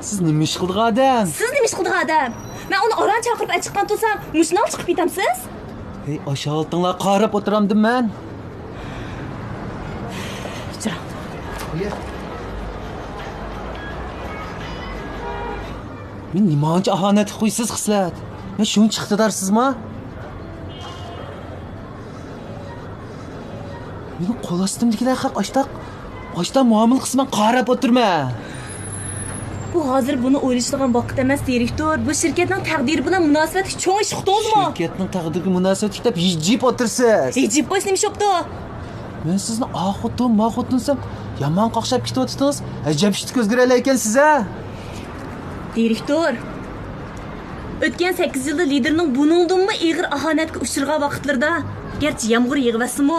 Siz nima ish qildiq odam? Siz nima ish qildiq odam? Men uni oran chaqirib chiqqan tursam, mushni olib chiqib ketamsiz? Hey, aşağıtınla qarab o'tiramdim men. Kechirib. Men nimancha ahonat qo'ysiz xislat? Men shuncha iqtidorsizmi? Meni qo'l ostimdagilar haq ochdan muomil qisman qarab o'tirma. Bu hozir buni o'ylashadigan vaqt emas, direktor. Bu shirkatning taqdiri bilan munosabatli cho'ng ish qildingizmi? Shirkatning taqdiriga munosabat deb yijib o'tirsiz. Yijib qo'ysh nima shopdi? Men sizni ma-xotinsam yomon qoqshab ketyapsiz. Ajab ishni ko'zgirala ekansiz a? Direktor. O'tgan 8 yilda liderning buningdanmi ig'ir ahonatga uchragan vaqtlarda, garchi yomg'ir yig'vasimi,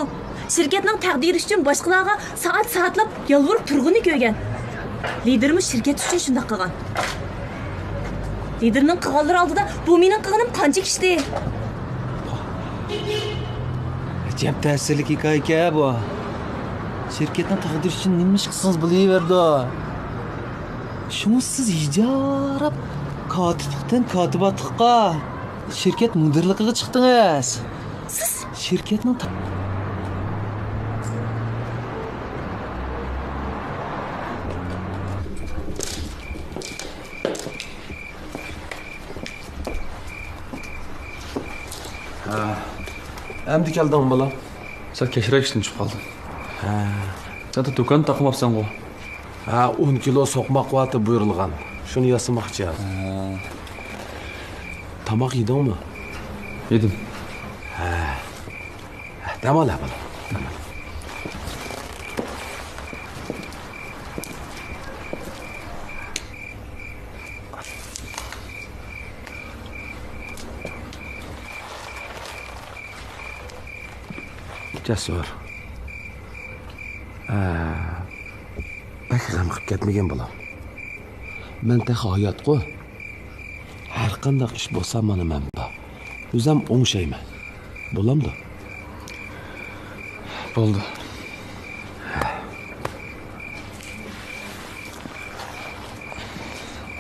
shirkatning taqdiri uchun boshqalarga soatlab yolvorib turg'ini ko'rgan. Liderimiz shirkat uchun shunday qilgan. Liderning qilganlari oldida bu mening qilganim qancha kishdi? Ajab ta'sirli hikoya bu. Shirkatning taqdiri uchun nima ish qilsangiz bo'laverdi. Shuni siz ijarab kotiblikdan kotibatlikqa, shirkat mudirligiga chiqdingiz. Siz shirkatning Endi kelding bolam. Sen kechirak ishdan chiqib qolding. Sen de do'kon taqmabsan go. 10 kilo so'qmoq vati buyurilgan. Shuni yasamoqchi. Tomoq yedingmi? Yedim. Dam ol bolam. Jasur. Bak g'am qilib ketmagan bolam. Men taxi hayot-ku. Har qanday ish bo'lsa mana men bor. O'zim o'ngshayman. Bo'lamdi? Bo'ldi.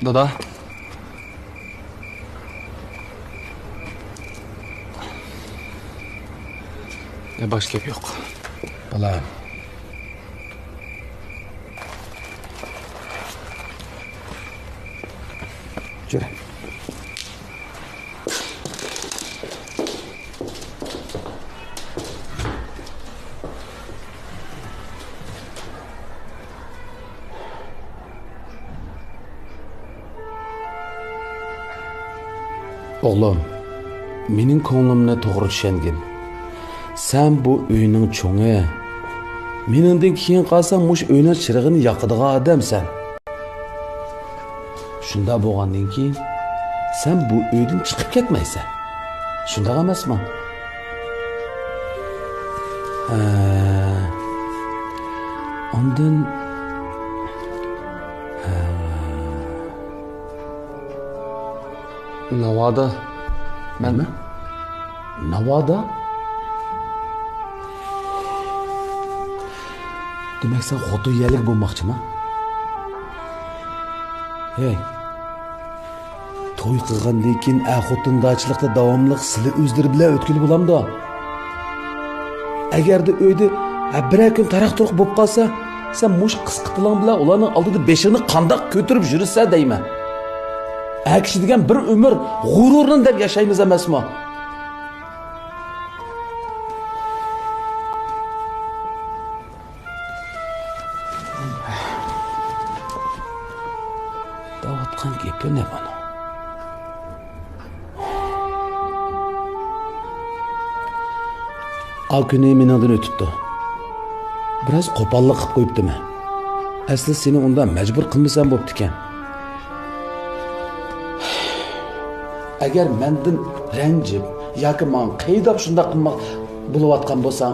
Dada. Ya bosh gap yo'q. Bolam. Jura. Oğlum, mening ko'nglimni to'g'ri tushungin. Sen bu uyning cho'ngi. Meningdan keyin qolsang, mush uyning chirig'ini yoqadigan odamsan. Shunda bo'lgandan keyin sen bu uydan chiqib ketmaysan. Shunda emasmi? Ondan Navoda. Menmi? Navoda? Demek sen xotiyelik bo'lmoqchimi? Hey. To'y qilgandan keyin xotindachilikda davomli sizlar o'zlari bilan o'tkil bo'lamdi. Agarda uyda bir kun taraq-turuq bo'lib qolsa, sen mush qisqa tiling bilan ularning oldida beshini qandoq ko'tarib yursa deyman. Kishi degan bir umr g'ururni deb yashaymiz emasmi? Davatqan gapi ne bana? Al kuni meningdan o'tibdi. Biraz qo'pollik qilib qo'yibdimi? Asli seni undan majbur qilmasam bo'pti ekan. Agar mendan ranjib yoki men qaydab shunday qilmoq bo'layotgan bo'lsam,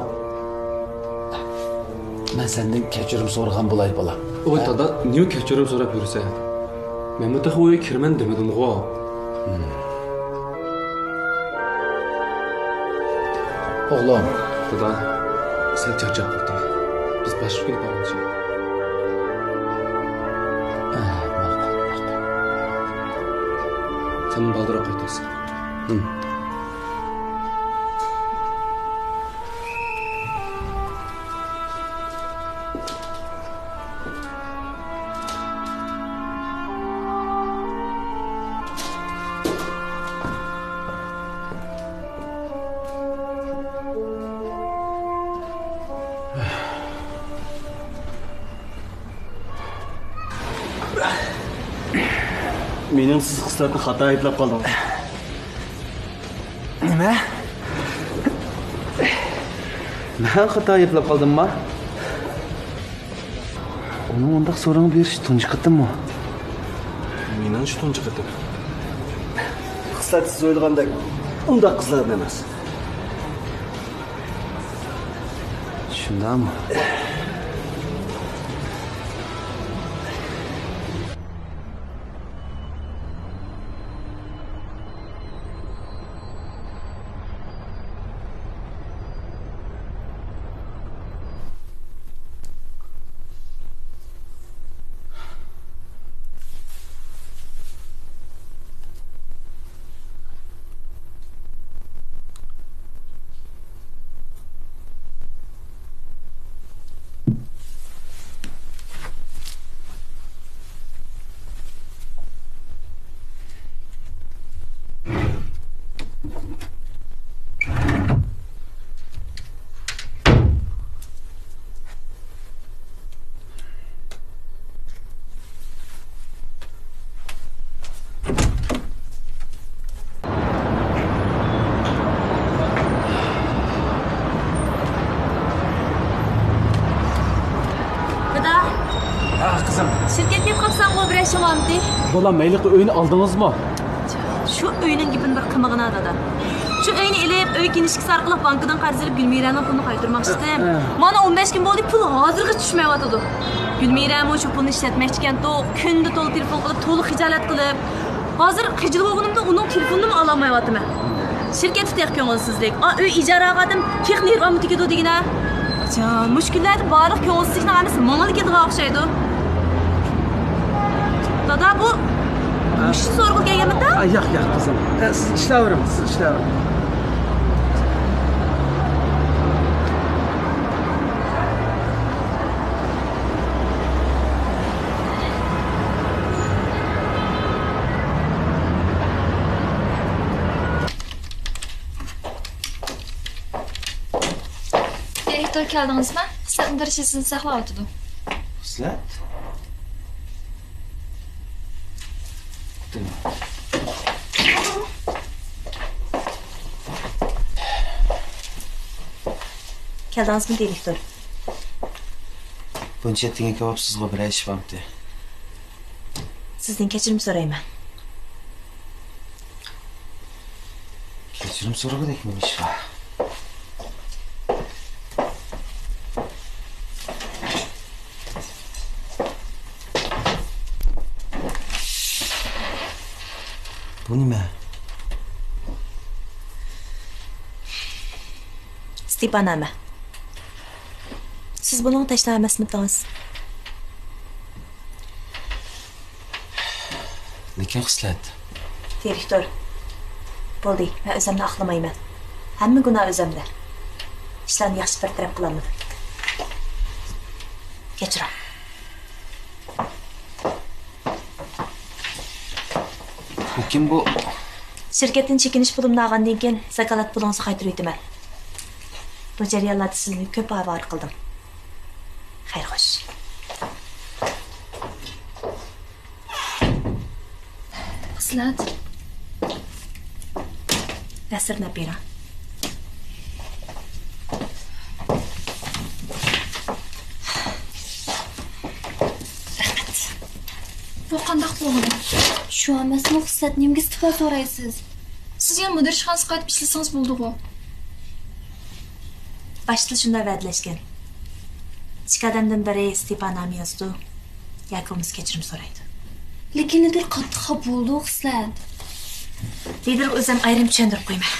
men sendan kechirim so'ragan bo'lay bolam. Oy dada, niye kechirim so'rab yursa? Men bu taxi uyga kirman demedim-ku. Oğlum, Dada, sen charchab qoldi. Biz boshqa kun boramiz. ma'qul. Sen baldıra qaytarsın. Mening siz xislatni xato ayblab qoldingiz. Nima? Men xato ayiblab qoldimmi? Uni undaq so'rang berish tunji qatdimmi? Mening shu tunji qatdim. Xislat siz o'ylagandek undaq qizlar emas. Shundami? Kızım. Şirket deb qolsam o bir yaşamamdi. Bola mayli uyni oldingizmi? Şu öyünün gibini bir qimig'ini dada. Şu öyni elib, öy kinishkisi arqali bankadan qarz olib Gulmiraning pulini qaytarmoqchi edim. Mana 15 kun bo'ldi, pul hozirgacha tushmayotdi. Gulmira shu pulni ishlatmoqchi ekan-ku, kunda to'liq telefon qilib, to'liq xijolat qilib. Hozir qijil bo'lganimda uning telefonini ham ololmayapman. Shirkatda tex ko'ngilsizlik. Uy ijara oldim, texnik remonti ketdi degina. Jon, mushkullar bariq ko'ngilsizlikni hammasi menga ketgan o'xshaydi. Dada bu şu sorgu gelmedi. Yo'q, qizim. Siz ishlayveramiz, siz ishlayveramiz. Direktor keldingizmi? Xislatni darajasini saqlab o'tdi. Xislat? Keldingizmi direktor? Buncha etgan kebab sizga bir ish bo'libdi. Sizdan kechirim so'rayman. Kechirim so'ragudek men ish bor. Bu nima? Stepanama. Siz bunun tashlamasmidingiz? Lekin xislat. Direktor. Bo'ldi, men o'zimni aqlamayman. Hamma gunoh o'zimda. Ishlarni yaxshi bartaraf qilolmadim. Kechiring. Lekin bu Şirketin çekiniş pulumni olgandan keyin zakalat pulingizni qaytarib o'taman. Bu jarayonlarda sizni ko'p avor qildim. Xayr xo'sh. Xislat. Nasrni bera. Bu qandaq bo'ldi? Shu emasmi xislat nimga istiqo so'raysiz? Siz ham mudir ishxonasiga qaytib ishlasangiz bo'ldi-ku. Başta shunday va'dalashgan. Ikki odamdan biri Stepanam yozdi. Yakimiz kechirim so'raydi. Lekin nedir qattiq xafa bo'ldi xislat. Lider o'zim ayrim tushuntirib qo'yman.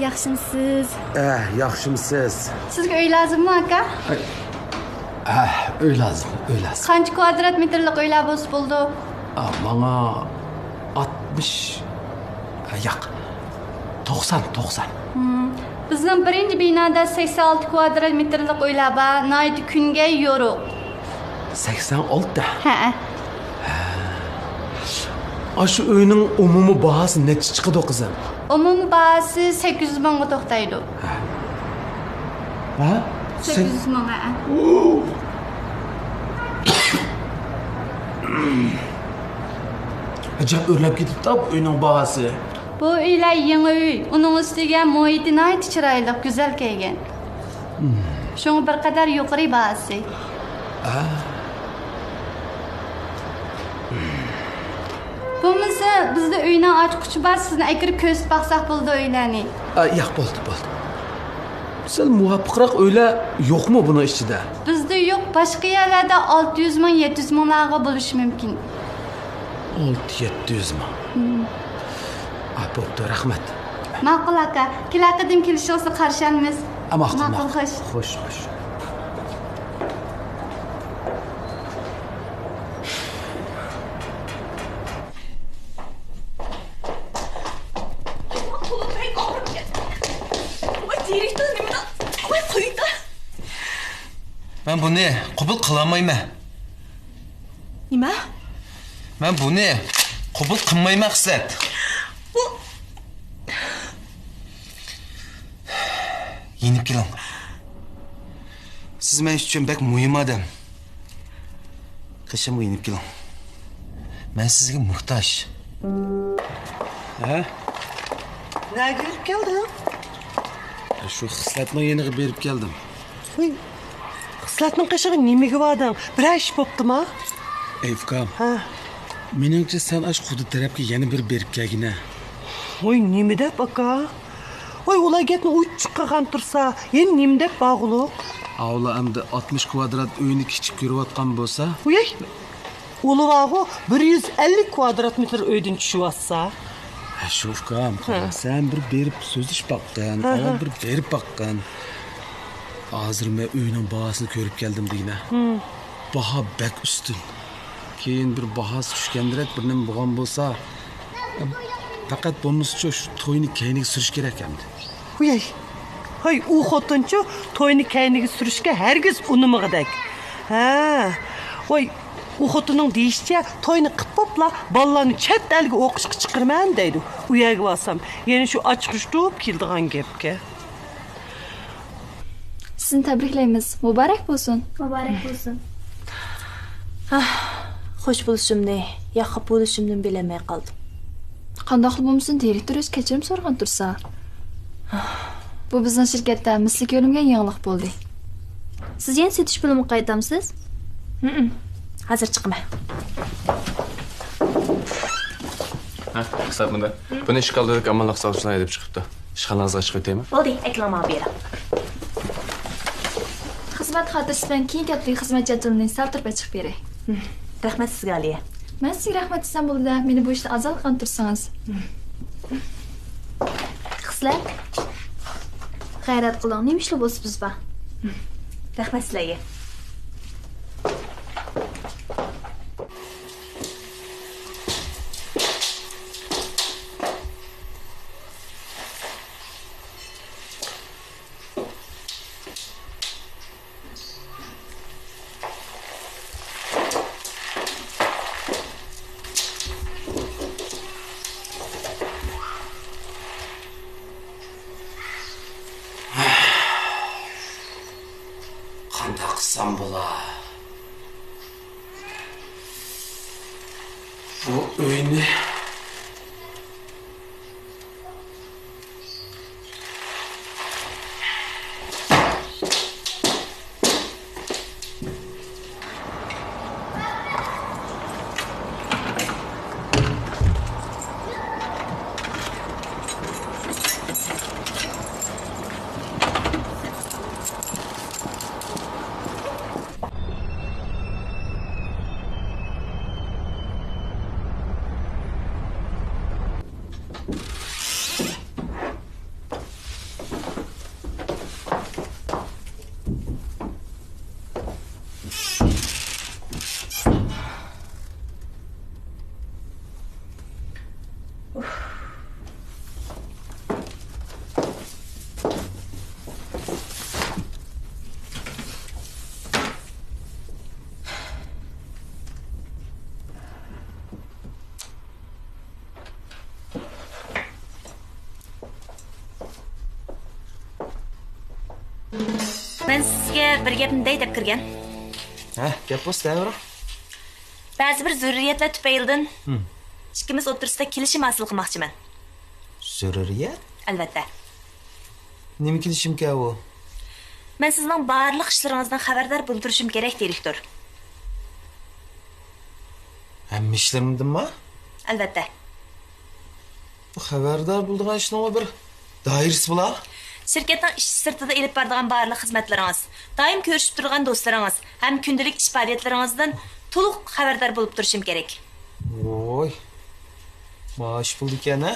Yaxshimisiz? Yaxshimisiz? Sizga uy lazımmi aka? Uy lazım, uy lazım. Qancha kvadrat metrlik uylar bo'lsa bo'ldi? Bana 60... Yo'q. 90. Bizning birinchi binoda 86 kvadrat metrlik uylar bor. Naydi kunga yo'ruq. 86 da. Ha. Şu uyning umumiy bahosi necha chiqadi qizim? Umumiy bahosi 800 mingga to'xtaydi. Ha? 800 ming. Acab o'rlab ketibdi bu uyning bahosi. Bu uylar yangi uy. Uning ustiga muhiti nayt chiroyli, go'zal kelgan. Shunga bir qadar yuqori bahosi. Bo'lmasa bizda uyning ochqichi bor, sizni akirib ko'rsatib baqsaq bo'ldi uylarni. Yo'q, bo'ldi. Sal muvaffaqroq uylar yo'qmi buni ichida? Bizda yo'q, boshqa yerlarda 600 ming, 700 minglarga bo'lishi mumkin. 600-700 ming. Bo'pti, rahmat. Ma'qul aka, kelar-qadim kelishingizni qarshalmiz. Ma'qul. Xo'sh. Xo'sh. Direktor nimani? Qo'y qo'ydi. Men buni qabul qilolmayman. Nima? Men buni qabul qilmayman Xislat. Yenib keling. Siz men uchun bak muhim odam. Qishimga yenib keling. Men sizga muhtoj. Nega kirib kelding? Şu xislatni yeniga berib keldim. Voy, xislatning qishig'i nimaga bording? Bir ish bo'ptimi? Ey ukam, Ha. meningcha sen ash xuddi tarafga yana bir berib kelgina. Voy, nima deb aka? Voy, ular gapni uch chiqqan tursa, endi nima deb bog'liq? Avla endi 60 kvadrat uyni kichik ko'rayotgan bo'lsa, Voy, ulug'u 150 kvadrat metr uydan tushyapsa. shu ukam, sen bir berib so'zish baqqan, avval bir berib baqqan. Hozir men uyning bahosini ko'rib keldim deyna. Baho bak ustun. Keyin bir bahosi tushgandirek bir nima bo'lgan bo'lsa, faqat bo'lmasa shu to'yni keyniga surish kerak endi. Voy, hoy, u xotinchi to'yni kayniga surishga hargiz unimig'idak. Ha. Voy, u xotinning deyishicha to'yni qilib bo'pla, bolalarni chet elga o'qishga chiqirman deydi. U yerga borsam, yana shu ochqishtib keldigan gapga. Sizni tabriklaymiz. Muborak bo'lsin. Muborak bo'lsin. Xo'sh bo'lishimni, yo'q bo'lishimni bilamay qoldim. Qandoq bo'lmasin, direktor o'z kechirim so'ragan tursa. Bu bizning shirkatda misli ko'rilmagan yangilik bo'ldi. Siz yana setish bo'limiga qaytamsiz? Hozir chiqma. Xislat bunda. Buni ishqaldirib amalliq solishlar deb chiqibdi. Ishxonangizga chiqib o'taymi? Bo'ldi, eklama berib. Xizmat xotirasi bilan keyin katta xizmat jadvalining saltirpa chiqib beray. Rahmat sizga, Aliya. Men sizga rahmat desam bo'ldi-da, meni bu ishda azal qilib tursangiz. Xislat. G'ayrat qiling, nima ishlar bo'lsa biz ba. Rahmat sizlarga. Qanday qilsam bo'lar? Bu uyni Ben sizge bir gapni dey deb kirgan. Ha, gap bo'lsa deyver. Ba'zi bir zurriyatlar tufaylidan ikkimiz o'rtasida kelishim hosil qilmoqchiman. Zurriyat? Albatta. Nima kelishim kerak u? Men sizning barliq ishlaringizdan xabardor bo'lib turishim kerak, direktor. Hamma ishlarimdanmi? Albatta. Bu xabardor bo'ladigan ishning bir doirasi bo'lar. Shirkatning ish sirtida elib boradigan barliq xizmatlaringiz, doim ko'rishib turgan do'stlaringiz, ham kundalik ish faoliyatlaringizdan to'liq xabardor bo'lib turishim kerak. Voy. Maaş buldu ekan-a.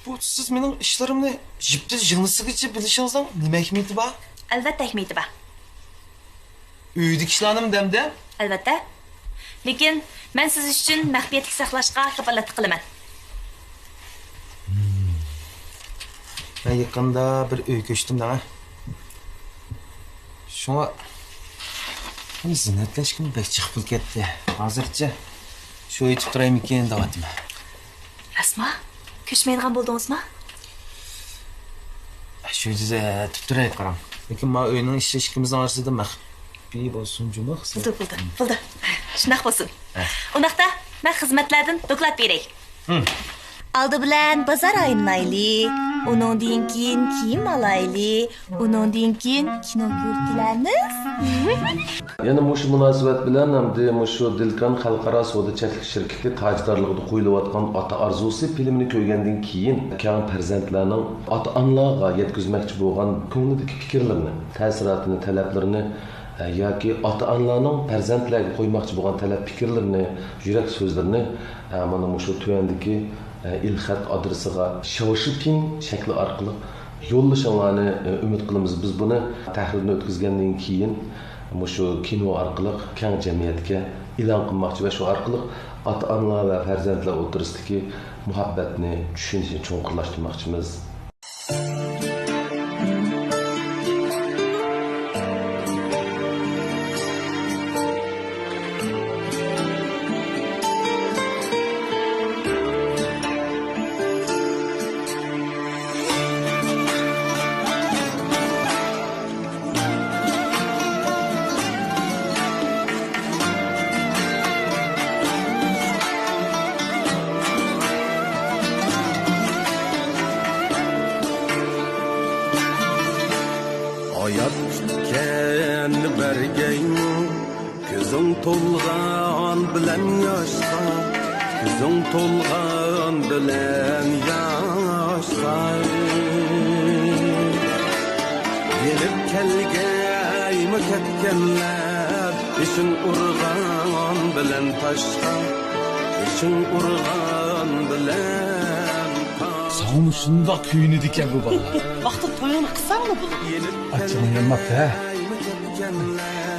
Bu siz mening ishlarimni jipti jilmisigacha bilishingizdan nima hikmati bor? Albatta hikmati bor. Uydagi ishlarnim damda? Albatta. Lekin men siz uchun maxfiyatlik saqlashga kafolatlik qilaman. Ben yaqinda bir uy ko'chdim-da. Shunga zinatlashkim bek chiqib ketdi. Hozircha shu yetib turaymikin deyapman. Rasma, ko'chmaydigan bo'ldingizmi? Shu yerda tutib turay qarang. Lekin men uyning ishimizning orasida maxfiy bo'lsin juma hisob. Bo'ldi. Shunaq bo'lsin. Undaqda men xizmatlardan doklad beray. Aldı bilan bozor aylanaylik, uningdan keyin kiyim olaylik, uningdan keyin kino ko'rib Yana mushu munosabat bilan hamda mushu Dilkan xalqaro savdo cheklik shirkati tajdorligida qo'yilayotgan ota orzusi filmini ko'rgandan keyin kang farzandlarning ota-onalarga yetkazmoqchi bo'lgan ko'nglidagi fikrlarini, ta'sirotini, talablarini yoki ota-onalarning farzandlarga qo'ymoqchi bo'lgan talab fikrlarini, yurak so'zlarini mana mushu tuvandagi ilxat adresiga shoshiting shakli orqali yo'llashinglarni umid qilamiz. Biz buni tahrirni o'tkazgandan keyin mushu kino orqali keng jamiyatga e'lon qilmoqchi va shu orqali ota-onalar va farzandlar o'rtasidagi muhabbatni, tushunishni cho'nqirlashtirmoqchimiz. Hayat kutgan bergaymu ko'zing to'lg'an bilan yoshqa ko'zing to'lg'an bilan yoshqa gelib kelgaymi ketganlar ishing urg'an bilan toshqa ishing urg'an bilan Sağım şunda köyünü diken bu bala. Vaqti to'yini qilsangmi bu? Açığın yanmak ha.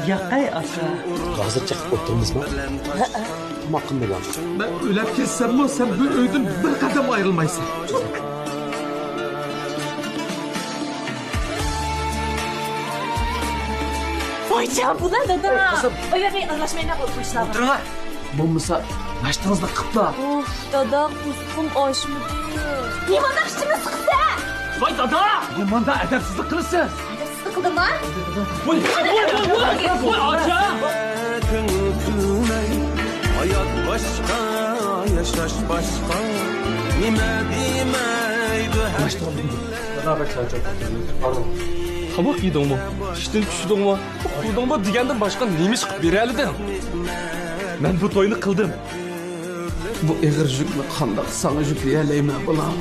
Yaqay aka. Hazır çıkıp oturmuşma. Tam hakkında gel. Ben ölüp kessem mi sen bu öyden bir kadem ayrılmaysın. Voy can bu lan dada. Oy bey anlaşmayın ne oldu işler. Oturun ha. Bulmasa baştanızda kıtla. Of dada kuskum aşmıdı. Limanda işimi sıksa. Vay dada. Limanda edepsizlik kılırsın. Sıkıldım lan. Vay aca. hayat başka yaşaş başka nime demeydi Beraber çayacak. Pardon. Kabuk yedin mi? İşten düştün mü? Kurdun mu degenden başka neymiş berelidin? Ben bu toyunu kıldım. Bu eğer jükle kandak sana yükleyeleyim bulam.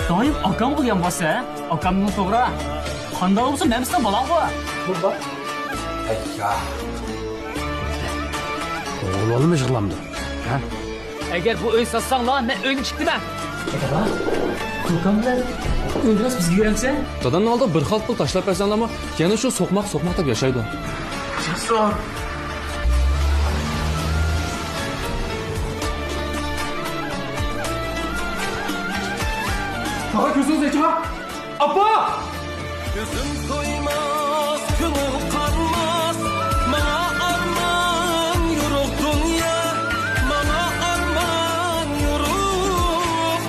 Doim akam qilgan bo'lsa, akamning to'g'ri. Qanday bo'lsa, men sizdan balang qo'y. Burada. Ayya. Oğlan mı yıkılamdı? Ha? Agar bu uy satsanglar, men uyga chiqdiman. Akamlar o'ldiras bizga keraksa? Dadanın aldı bir xalq pul taşlap versenler ama yani şu sokmak deb yaşaydı. Cesur. Daha gözünüz açma. Abba! gözüm koymaz gönül kanmaz bana arman yürük dünya bana arman yürük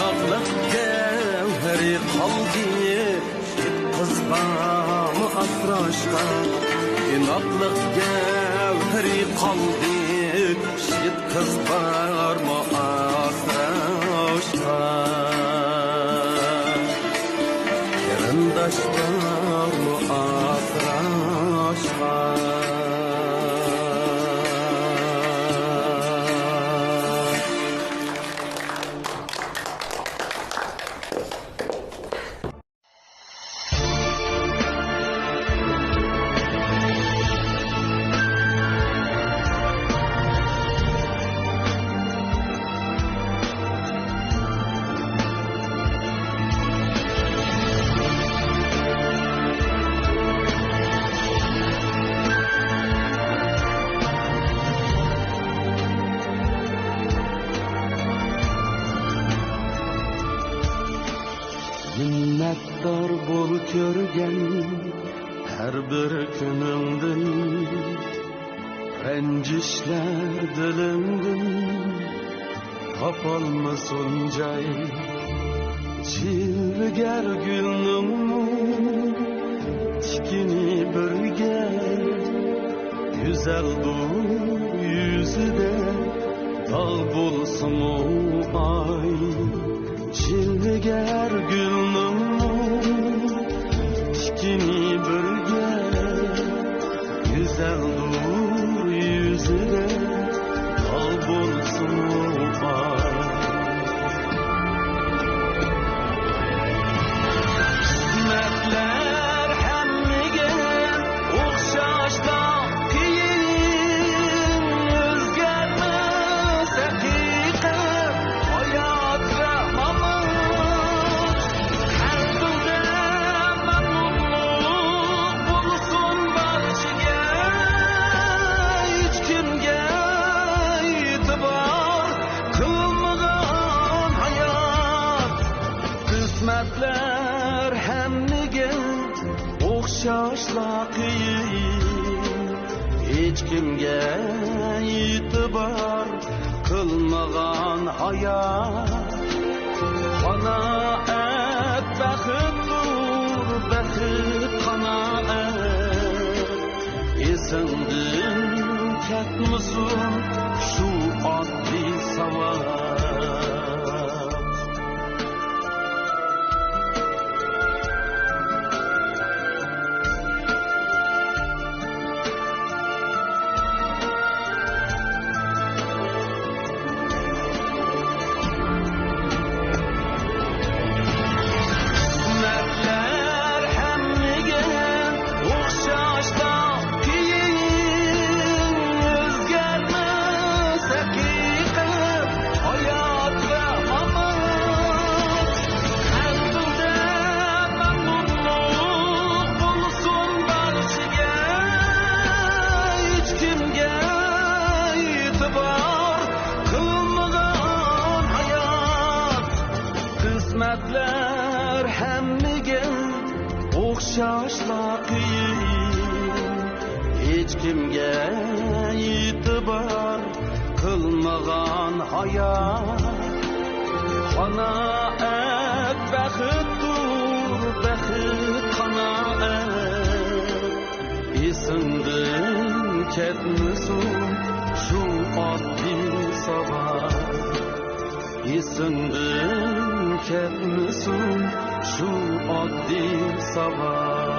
inoqlik gavhari qoldi qizg'ami asrashqa inoqlik gavhari qoldi qizg'armi asrashqa qarindoshlarmi asrashqa Minnettar bol körgen her bir günündün Rencişler dilimdin Kapalmasın cay Cilger gülnüm Tikini birge Güzel bu yüzü de Dal bulsun o ay Cilger gülnüm Tikini birge Güzel dur yüzüne Dal bulsun o ay Kısmetler hemmige Okşaşta kiyin Özgermez hakikat Hayat ve mamut Kalbimde memnunluk bulsun barşıge Hiç kimge itibar kılmadan hayat Kısmetler hemmige Okşaşla qiyin Hiç kimge itibar kılmagan hayat Qanaat baxtdur, baxit qanaat Esingdin ketmisin shu oddiy savol Kısmetler hemmige okşaşta kiyin Özgermez hakikat hayat ve mamut Kalbimde memnunluk bulsun barşıge Hiç kimge itibar kılmadan hayat Kısmetler hemmige okşaşla qiyin Hiç kimge itibar kılmagan hayat Qanaat baxtdur, baxit qanaat Esingdin ketmisin shu oddiy savol Esingdin ketmisin shu oddiy savol